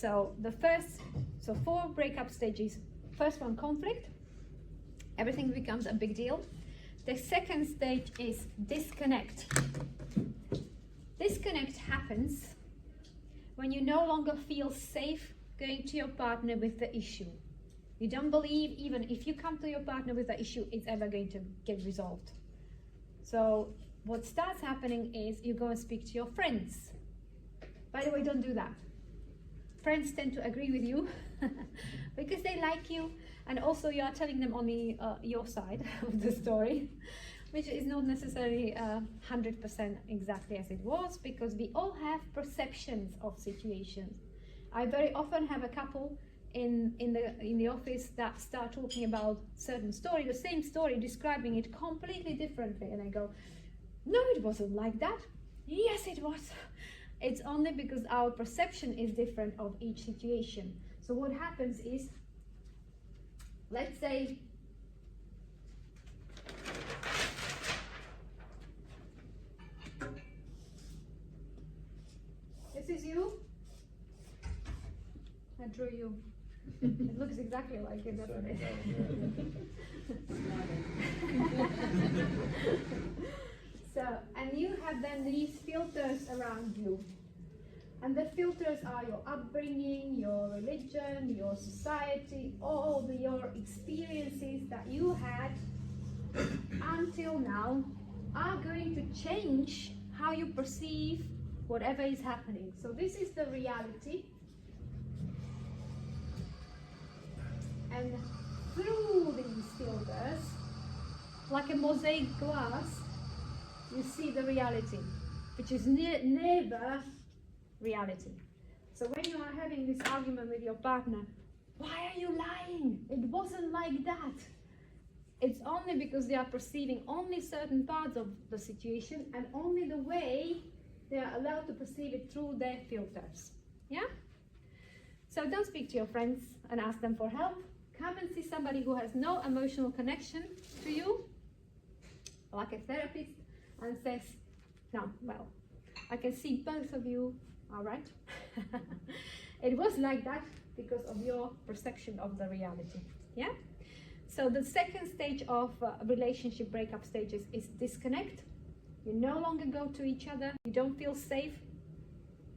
So four breakup stages. First one, conflict. Everything becomes a big deal. The second stage is disconnect. Disconnect happens when you no longer feel safe going to your partner with the issue. You don't believe even if you come to your partner with the issue, it's ever going to get resolved. So what starts happening is you go and speak to your friends. By the way, don't do that. Friends tend to agree with you because they like you, and also you are telling them only your side of the story, which is not necessarily 100% exactly as it was, because we all have perceptions of situations. I very often have a couple in the office that start talking about certain story, the same story, describing it completely differently, and I go, no, it wasn't like that. Yes, it was. It's only because our perception is different of each situation. So what happens is, let's say this is you. I drew you. It looks exactly like it, doesn't it? So, and you have then these filters around you. And the filters are your upbringing, your religion, your society, all your experiences that you had until now are going to change how you perceive whatever is happening. So this is the reality. And through these filters, like a mosaic glass, you see the reality, which is never reality. So when you are having this argument with your partner, why are you lying? It wasn't like that. It's only because they are perceiving only certain parts of the situation and only the way they are allowed to perceive it through their filters. Yeah? So don't speak to your friends and ask them for help. Come and see somebody who has no emotional connection to you, like a therapist, and says, no, well, I can see both of you are right. It was like that because of your perception of the reality. Yeah? So the second stage of relationship breakup stages is disconnect. You no longer go to each other. You don't feel safe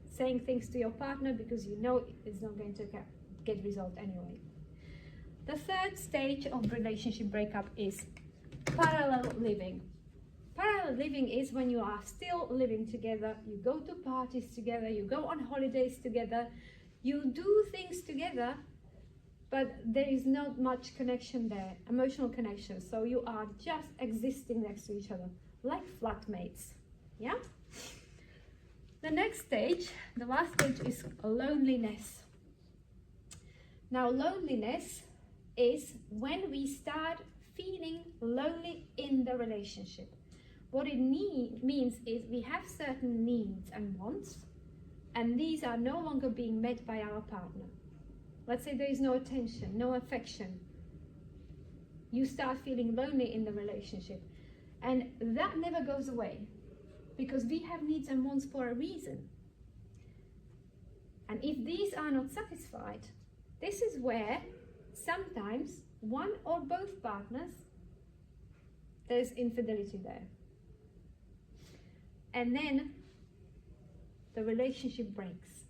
saying things to your partner because you know it's not going to get resolved anyway. The third stage of relationship breakup is parallel living. Parallel living is when you are still living together, you go to parties together, you go on holidays together, you do things together, but there is not much connection there, emotional connection. So you are just existing next to each other, like flatmates. Yeah? The next stage, the last stage, is loneliness. Now, loneliness is when we start feeling lonely in the relationship. What it means is we have certain needs and wants, and these are no longer being met by our partner. Let's say there is no attention, no affection. You start feeling lonely in the relationship, and that never goes away because we have needs and wants for a reason. And if these are not satisfied, this is where sometimes one or both partners, there's infidelity there. And then the relationship breaks.